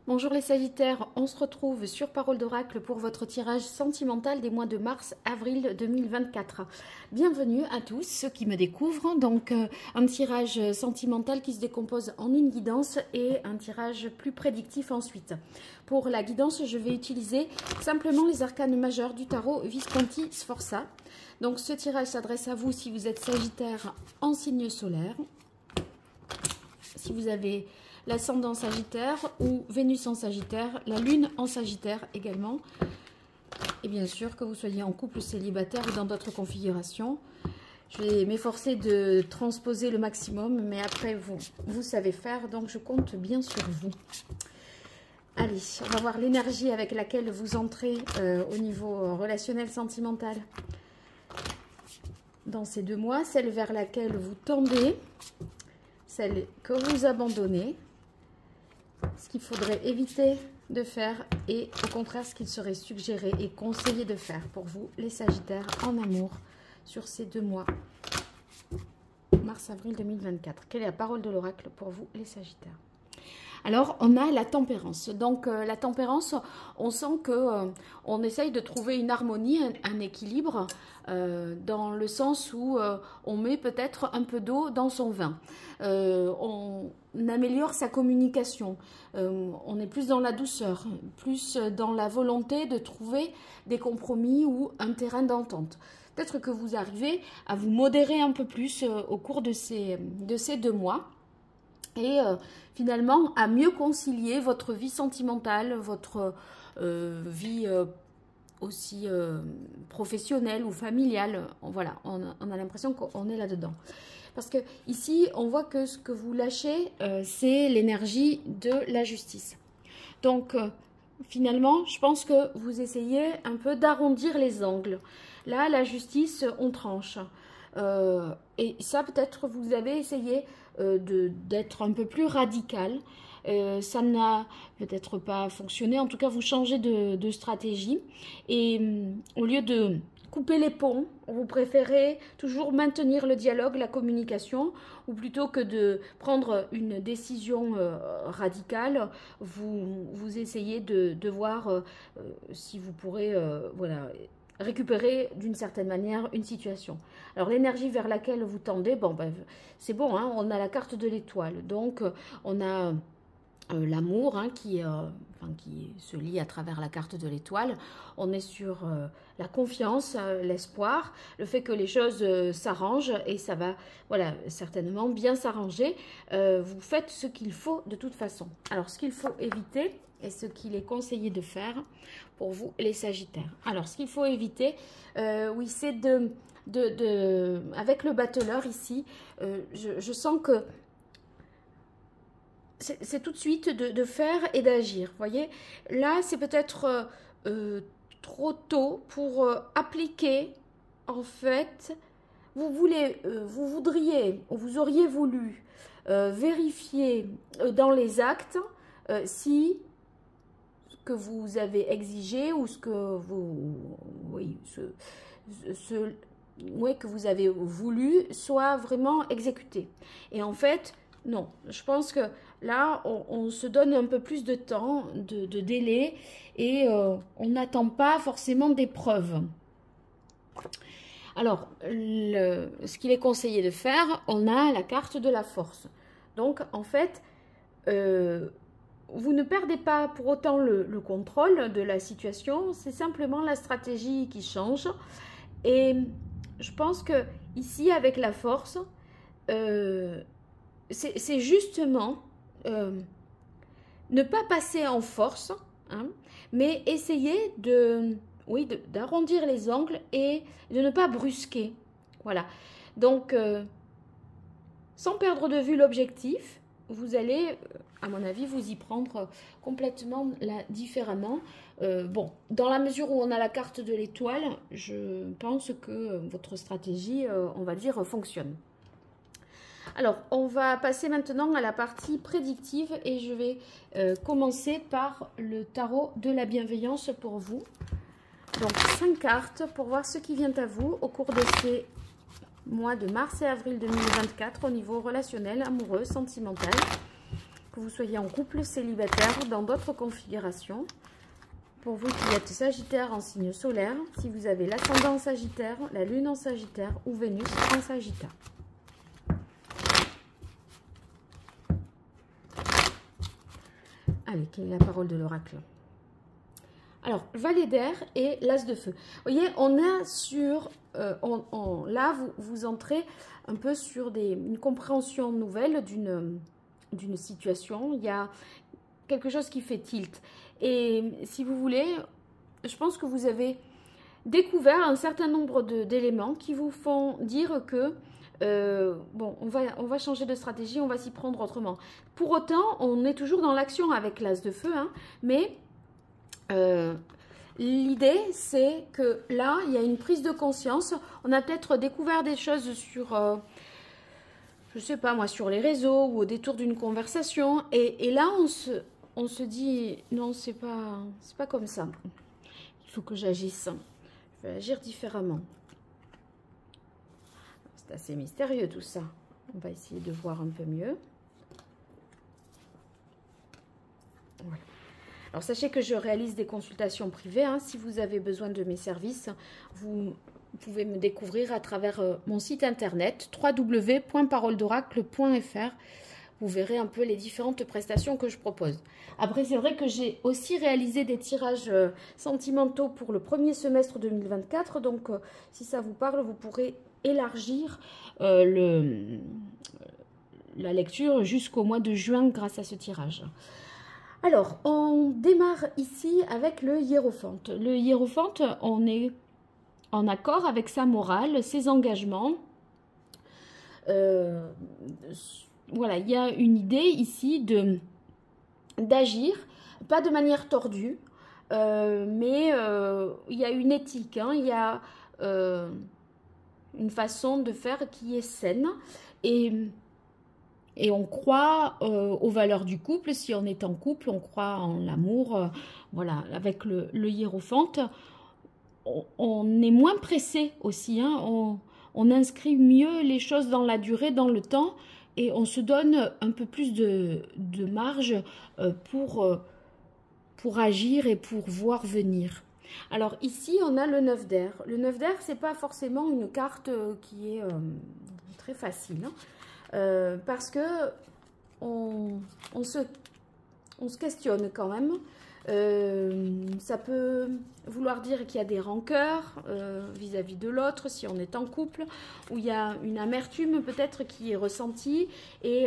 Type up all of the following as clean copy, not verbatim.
Bonjour les Sagittaires, on se retrouve sur Parole d'Oracle pour votre tirage sentimental des mois de mars-avril 2024. Bienvenue à tous ceux qui me découvrent. Donc un tirage sentimental qui se décompose en une guidance et un tirage plus prédictif ensuite. Pour la guidance, je vais utiliser simplement les arcanes majeurs du tarot Visconti Sforza. Donc ce tirage s'adresse à vous si vous êtes Sagittaire en signe solaire. Si vous avez l'ascendant Sagittaire ou Vénus en Sagittaire, la Lune en Sagittaire également. Et bien sûr que vous soyez en couple célibataire ou dans d'autres configurations. Je vais m'efforcer de transposer le maximum, mais après vous savez faire, donc je compte bien sur vous. Allez, on va voir l'énergie avec laquelle vous entrez au niveau relationnel sentimental dans ces 2 mois, celle vers laquelle vous tendez, celle que vous abandonnez, ce qu'il faudrait éviter de faire et au contraire ce qu'il serait suggéré et conseillé de faire pour vous les Sagittaires en amour sur ces 2 mois mars-avril 2024. Quelle est la parole de l'oracle pour vous les Sagittaires? Alors, on a la tempérance. Donc, la tempérance, on sent que on essaye de trouver une harmonie, un équilibre, dans le sens où on met peut-être un peu d'eau dans son vin. On améliore sa communication. On est plus dans la douceur, plus dans la volonté de trouver des compromis ou un terrain d'entente. Peut-être que vous arrivez à vous modérer un peu plus au cours de ces 2 mois. Et finalement, à mieux concilier votre vie sentimentale, votre vie aussi professionnelle ou familiale. Voilà, on a l'impression qu'on est là-dedans. Parce que ici, on voit que ce que vous lâchez, c'est l'énergie de la justice. Donc, finalement, je pense que vous essayez un peu d'arrondir les angles. Là, la justice, on tranche. Et ça, peut-être, vous avez essayé d'être un peu plus radical. Ça n'a peut-être pas fonctionné. En tout cas, vous changez de stratégie. Et au lieu de couper les ponts, vous préférez toujours maintenir le dialogue, la communication, ou plutôt que de prendre une décision radicale, vous essayez de voir si vous pourrez voilà, récupérer d'une certaine manière une situation. Alors l'énergie vers laquelle vous tendez, bon ben c'est bon, hein, on a la carte de l'étoile, donc on a l'amour hein, qui se lie à travers la carte de l'étoile. On est sur la confiance, l'espoir, le fait que les choses s'arrangent et ça va voilà, certainement bien s'arranger. Vous faites ce qu'il faut de toute façon. Alors ce qu'il faut éviter et ce qu'il est conseillé de faire pour vous les Sagittaires. Alors ce qu'il faut éviter, oui c'est avec le battleur ici, je sens que c'est tout de suite de faire et d'agir. Vous voyez, là, c'est peut-être trop tôt pour appliquer, en fait, vous voudriez, ou vous auriez voulu vérifier dans les actes si ce que vous avez exigé ou ce que que vous avez voulu soit vraiment exécuté. Et en fait, non, je pense que là, on se donne un peu plus de temps, de délai, et on n'attend pas forcément des preuves. Alors, ce qu'il est conseillé de faire, on a la carte de la force. Donc, en fait, vous ne perdez pas pour autant le contrôle de la situation, c'est simplement la stratégie qui change. Et je pense que ici, avec la force, c'est justement ne pas passer en force, hein, mais essayer d'arrondir les angles et de ne pas brusquer. Voilà. Donc, sans perdre de vue l'objectif, vous allez, à mon avis, vous y prendre complètement différemment. Bon, dans la mesure où on a la carte de l'étoile, je pense que votre stratégie, on va dire, fonctionne. Alors, on va passer maintenant à la partie prédictive et je vais commencer par le tarot de la bienveillance pour vous. Donc, 5 cartes pour voir ce qui vient à vous au cours de ces mois de mars et avril 2024 au niveau relationnel, amoureux, sentimental. que vous soyez en couple, célibataire, dans d'autres configurations. Pour vous qui êtes Sagittaire en signe solaire, si vous avez l'ascendant en Sagittaire, la Lune en Sagittaire ou Vénus en Sagittaire. Allez, quelle est la parole de l'oracle? Alors, Valet d'air et l'As de feu. Vous voyez, on a sur... là, vous entrez un peu sur une compréhension nouvelle d'une situation. Il y a quelque chose qui fait tilt. Et si vous voulez, je pense que vous avez découvert un certain nombre d'éléments qui vous font dire que bon, on va changer de stratégie, on va s'y prendre autrement. Pour autant, on est toujours dans l'action avec l'As de feu, hein, mais l'idée, c'est que là, il y a une prise de conscience. On a peut-être découvert des choses sur, je sais pas moi, sur les réseaux ou au détour d'une conversation. Et là, on se dit, non, c'est pas comme ça. Il faut que j'agisse. Je vais agir différemment. C'est assez mystérieux tout ça. On va essayer de voir un peu mieux. Voilà. Alors, sachez que je réalise des consultations privées. Hein. Si vous avez besoin de mes services, vous pouvez me découvrir à travers mon site internet www.paroledoracle.fr. Vous verrez un peu les différentes prestations que je propose. Après, c'est vrai que j'ai aussi réalisé des tirages sentimentaux pour le premier semestre 2024. Donc, si ça vous parle, vous pourrez élargir la lecture jusqu'au mois de juin grâce à ce tirage. Alors, on démarre ici avec le hiérophante. Le hiérophante, on est en accord avec sa morale, ses engagements. Voilà, il y a une idée ici d'agir, pas de manière tordue, mais il y a une éthique, hein, il y a une façon de faire qui est saine. Et on croit aux valeurs du couple. Si on est en couple, on croit en l'amour. Voilà, avec le hiérophante, on est moins pressé aussi. Hein, on inscrit mieux les choses dans la durée, dans le temps. Et on se donne un peu plus de marge pour agir et pour voir venir. Alors ici, on a le 9 d'air. Le 9 d'air, ce n'est pas forcément une carte qui est très facile. Hein. Parce que on se questionne quand même. Ça peut vouloir dire qu'il y a des rancœurs vis-à-vis de l'autre si on est en couple, où il y a une amertume peut-être qui est ressentie et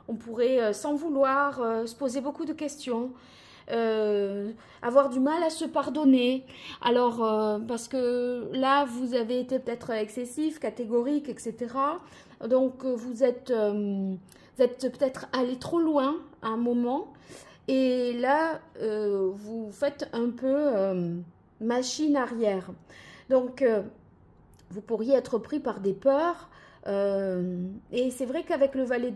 on pourrait sans vouloir se poser beaucoup de questions. Avoir du mal à se pardonner. Alors, parce que là, vous avez été peut-être excessif, catégorique, etc. Donc, vous êtes peut-être allé trop loin à un moment. Et là, vous faites un peu machine arrière. Donc, vous pourriez être pris par des peurs. Et c'est vrai qu'avec le valet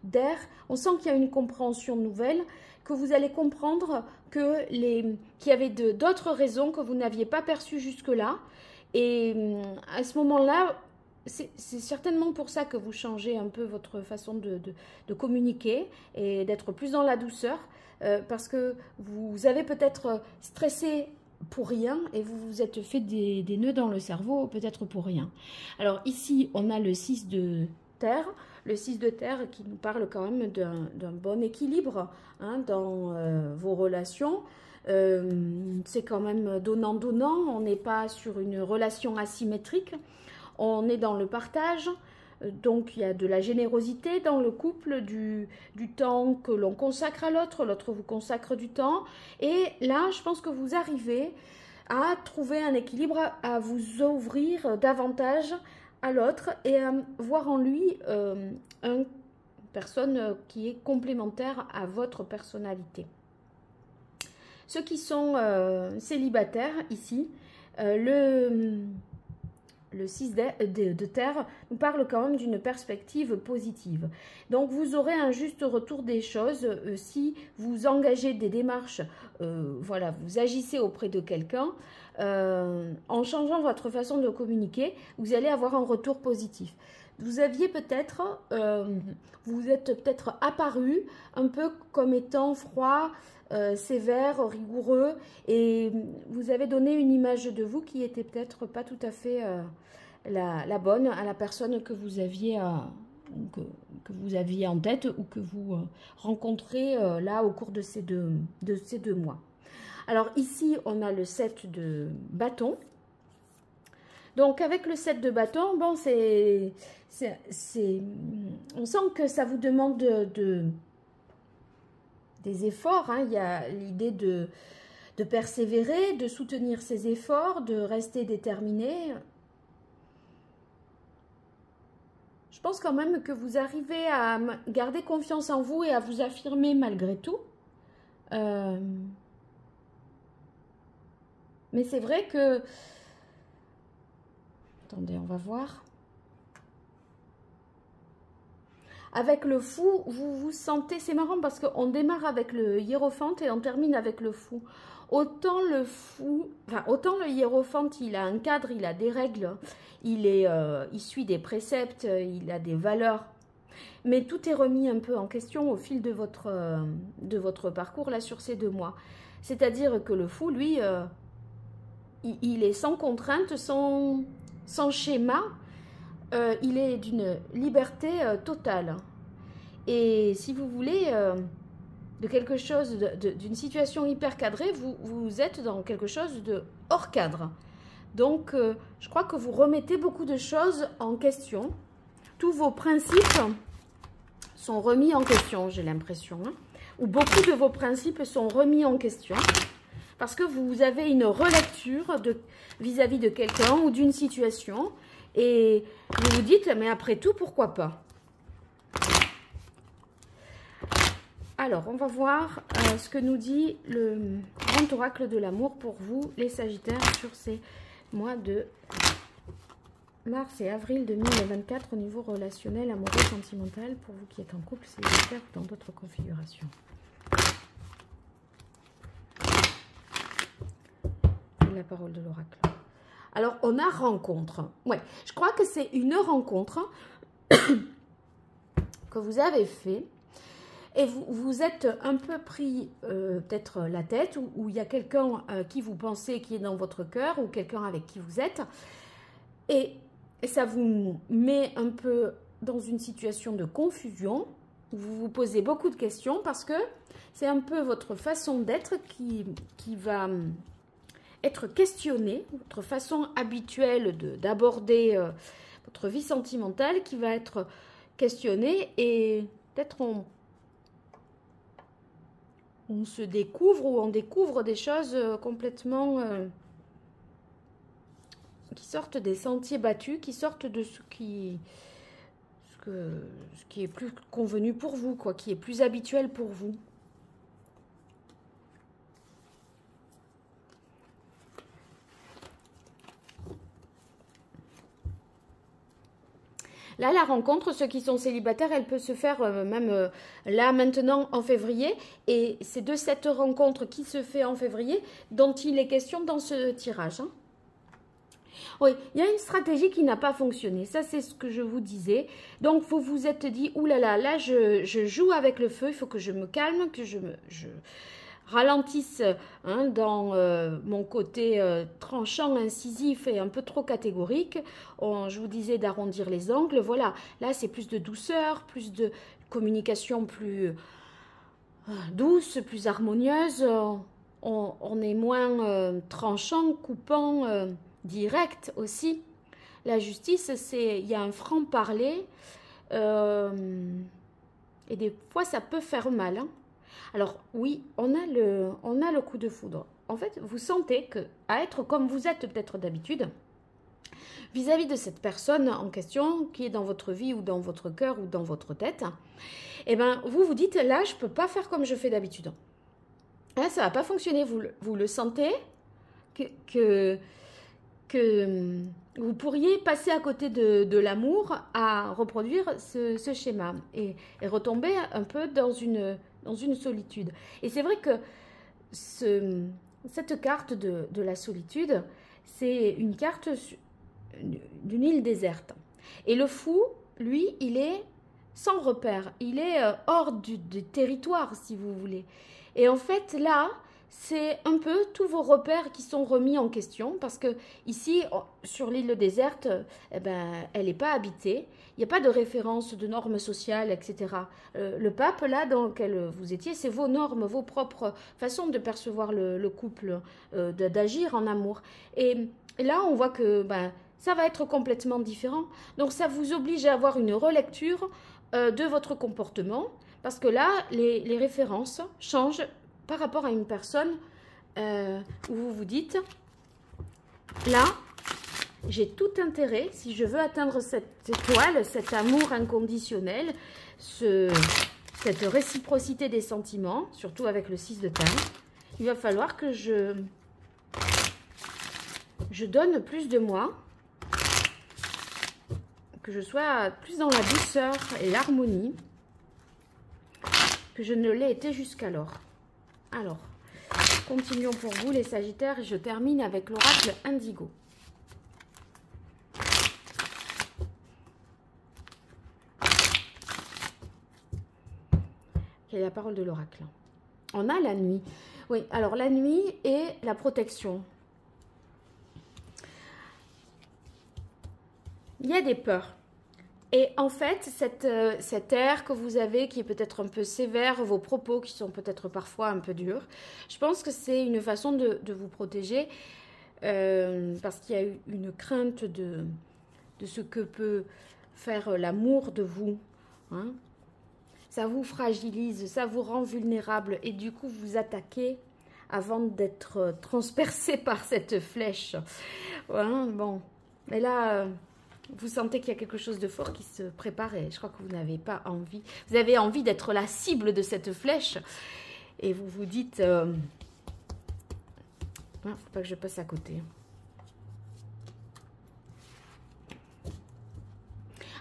d'air, on sent qu'il y a une compréhension nouvelle, que vous allez comprendre qu'il y avait d'autres raisons que vous n'aviez pas perçues jusque-là. Et à ce moment-là, c'est certainement pour ça que vous changez un peu votre façon de communiquer et d'être plus dans la douceur, parce que vous avez peut-être stressé pour rien et vous vous êtes fait des nœuds dans le cerveau peut-être pour rien. Alors ici, on a le 6 de terre. Le 6 de terre qui nous parle quand même d'un bon équilibre hein, dans vos relations. C'est quand même donnant-donnant. On n'est pas sur une relation asymétrique. On est dans le partage. Donc, il y a de la générosité dans le couple, du temps que l'on consacre à l'autre. L'autre vous consacre du temps. Et là, je pense que vous arrivez à trouver un équilibre, à vous ouvrir davantage à l'autre et à voir en lui une personne qui est complémentaire à votre personnalité. Ceux qui sont célibataires ici, le 6 de terre nous parle quand même d'une perspective positive. Donc vous aurez un juste retour des choses si vous engagez des démarches, voilà, vous agissez auprès de quelqu'un. En changeant votre façon de communiquer, vous allez avoir un retour positif. vous aviez peut-être, vous êtes peut-être apparu un peu comme étant froid, sévère, rigoureux, et vous avez donné une image de vous qui était peut-être pas tout à fait la bonne à la personne que vous aviez que vous aviez en tête ou que vous rencontrez là au cours de ces deux mois. Alors ici, on a le 7 de bâton. Donc avec le 7 de bâton, bon, on sent que ça vous demande des efforts. Hein. Il y a l'idée de persévérer, de soutenir ses efforts, de rester déterminé. Je pense quand même que vous arrivez à garder confiance en vous et à vous affirmer malgré tout. Mais c'est vrai que... Attendez, on va voir. Avec le fou, vous vous sentez... C'est marrant parce qu'on démarre avec le hiérophante et on termine avec le fou. Autant le fou... Enfin, autant le hiérophante, il a un cadre, il a des règles, il suit des préceptes, il a des valeurs. Mais tout est remis un peu en question au fil de votre parcours, là, sur ces 2 mois. C'est-à-dire que le fou, lui, il est sans contrainte, sans schéma, il est d'une liberté totale. Et si vous voulez, de quelque chose, d'une situation hyper cadrée, vous êtes dans quelque chose de hors cadre. Donc, je crois que vous remettez beaucoup de choses en question. Tous vos principes sont remis en question, j'ai l'impression. Hein, ou beaucoup de vos principes sont remis en question. Parce que vous avez une relecture vis-à-vis de quelqu'un ou d'une situation. Et vous vous dites, mais après tout, pourquoi pas? Alors, on va voir ce que nous dit le grand oracle de l'amour pour vous, les Sagittaires, sur ces mois de mars et avril 2024 au niveau relationnel, amoureux, sentimental, pour vous qui êtes en couple, célibataire ou dans d'autres configurations. La parole de l'oracle. Alors, on a rencontre. Ouais, je crois que c'est une rencontre que vous avez fait et vous êtes un peu pris peut-être la tête ou il y a quelqu'un qui vous pensez qui est dans votre cœur ou quelqu'un avec qui vous êtes et ça vous met un peu dans une situation de confusion. Vous vous posez beaucoup de questions parce que c'est un peu votre façon d'être qui va être questionné, votre façon habituelle d'aborder votre vie sentimentale qui va être questionnée et peut-être on se découvre ou on découvre des choses complètement qui sortent des sentiers battus, qui sortent de ce qui est plus convenu pour vous, quoi, qui est plus habituel pour vous. Là, la rencontre, ceux qui sont célibataires, elle peut se faire même là, maintenant, en février. Et c'est de cette rencontre qui se fait en février dont il est question dans ce tirage. Hein. Oui, il y a une stratégie qui n'a pas fonctionné. Ça, c'est ce que je vous disais. Donc, vous vous êtes dit, oulala, là, je joue avec le feu. Il faut que je me calme, que je ralentisse hein, dans mon côté tranchant, incisif et un peu trop catégorique. Je vous disais d'arrondir les angles. Voilà, là c'est plus de douceur, plus de communication plus douce, plus harmonieuse. On est moins tranchant, coupant, direct aussi. La justice, il y a un franc-parler et des fois ça peut faire mal. Hein. Alors oui, on a le coup de foudre. En fait, vous sentez que à être comme vous êtes peut-être d'habitude, vis-à-vis de cette personne en question qui est dans votre vie ou dans votre cœur ou dans votre tête, eh ben vous vous dites là, je peux pas faire comme je fais d'habitude. Là, ça va pas fonctionner. Vous le sentez que vous pourriez passer à côté de l'amour à reproduire ce schéma et retomber un peu dans une solitude. Et c'est vrai que cette carte de la solitude, c'est une carte d'une île déserte. Et le fou, lui, il est sans repère. Il est hors du territoire, si vous voulez. Et en fait, là, c'est un peu tous vos repères qui sont remis en question parce que ici, sur l'île déserte, eh ben, elle n'est pas habitée. Il n'y a pas de référence de normes sociales, etc. Le pape, là, dans lequel vous étiez, c'est vos normes, vos propres façons de percevoir le couple, d'agir en amour. Et là, on voit que ben, ça va être complètement différent. Donc, ça vous oblige à avoir une relecture de votre comportement parce que là, les références changent par rapport à une personne où vous vous dites, là, j'ai tout intérêt, si je veux atteindre cette étoile, cet amour inconditionnel, cette réciprocité des sentiments, surtout avec le 6 de Cannes, il va falloir que je donne plus de moi, que je sois plus dans la douceur et l'harmonie que je ne l'ai été jusqu'alors. Alors, continuons pour vous les Sagittaires et je termine avec l'oracle Indigo. Quelle est la parole de l'oracle? On a la nuit. Oui, alors la nuit et la protection. Il y a des peurs. Et en fait, cet air que vous avez, qui est peut-être un peu sévère, vos propos qui sont peut-être parfois un peu durs, je pense que c'est une façon de vous protéger parce qu'il y a une crainte de ce que peut faire l'amour de vous. Hein. Ça vous fragilise, ça vous rend vulnérable et du coup, vous attaquez avant d'être transpercé par cette flèche. Hein, bon, mais là... vous sentez qu'il y a quelque chose de fort qui se prépare et je crois que vous n'avez pas envie. Vous avez envie d'être la cible de cette flèche et vous vous dites, faut pas que je passe à côté.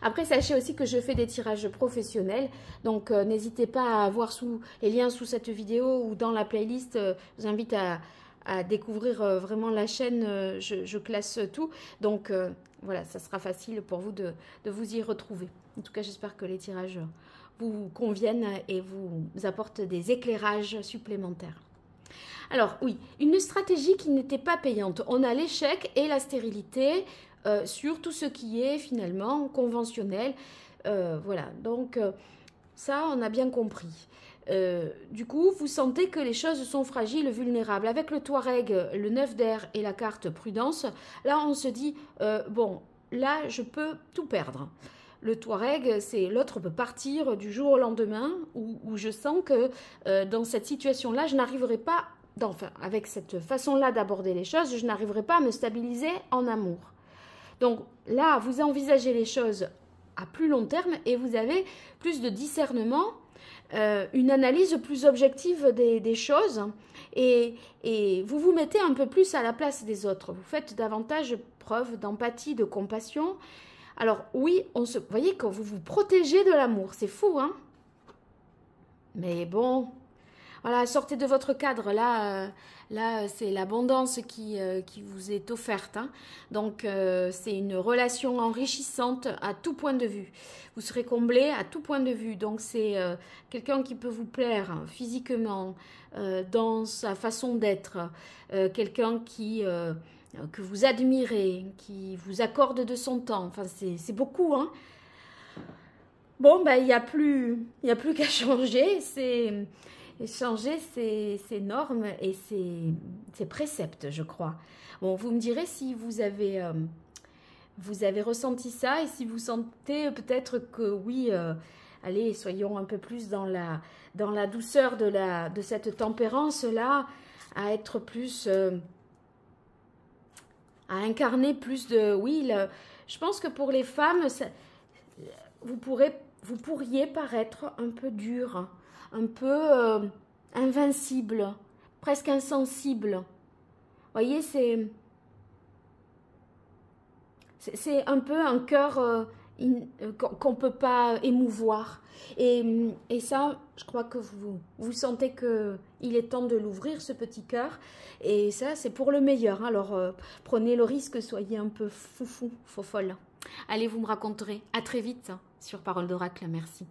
Après, sachez aussi que je fais des tirages professionnels, donc n'hésitez pas à voir les liens sous cette vidéo ou dans la playlist. Je vous invite à découvrir vraiment la chaîne, je classe tout. Donc voilà, ça sera facile pour vous de vous y retrouver. En tout cas, j'espère que les tirages vous conviennent et vous apportent des éclairages supplémentaires. Alors oui, une stratégie qui n'était pas payante. On a l'échec et la stérilité sur tout ce qui est finalement conventionnel. Voilà, donc ça, on a bien compris. Du coup, vous sentez que les choses sont fragiles, vulnérables. Avec le Touareg, le 9 d'air et la carte prudence, là, on se dit, bon, là, je peux tout perdre. Le Touareg, c'est l'autre peut partir du jour au lendemain, où je sens que dans cette situation-là, je n'arriverai pas, enfin, avec cette façon-là d'aborder les choses, je n'arriverai pas à me stabiliser en amour. Donc là, vous envisagez les choses à plus long terme et vous avez plus de discernement, une analyse plus objective des choses et vous vous mettez un peu plus à la place des autres. Vous faites davantage preuve d'empathie, de compassion. Alors oui, vous voyez que vous vous protégez de l'amour, c'est fou, hein? Mais bon, voilà, sortez de votre cadre, là c'est l'abondance qui vous est offerte. Hein. Donc, c'est une relation enrichissante à tout point de vue. Vous serez comblé à tout point de vue. Donc, c'est quelqu'un qui peut vous plaire physiquement, dans sa façon d'être, quelqu'un que vous admirez, qui vous accorde de son temps. Enfin, c'est beaucoup, hein. Bon, ben, il n'y a plus qu'à changer, changer ses normes et ses préceptes, je crois. Bon, vous me direz si vous avez ressenti ça et si vous sentez peut-être que oui, allez, soyons un peu plus dans la douceur de cette tempérance-là, à être plus, à incarner plus de, oui, je pense que pour les femmes, vous pourriez paraître un peu dur, un peu invincible, presque insensible. Vous voyez, c'est un peu un cœur qu'on ne peut pas émouvoir. Et ça, je crois que vous sentez qu'il est temps de l'ouvrir, ce petit cœur. Et ça, c'est pour le meilleur. Alors, prenez le risque, soyez un peu foufou, fofolle. Allez, vous me raconterez. À très vite. sur Parole d'Oracle. Merci.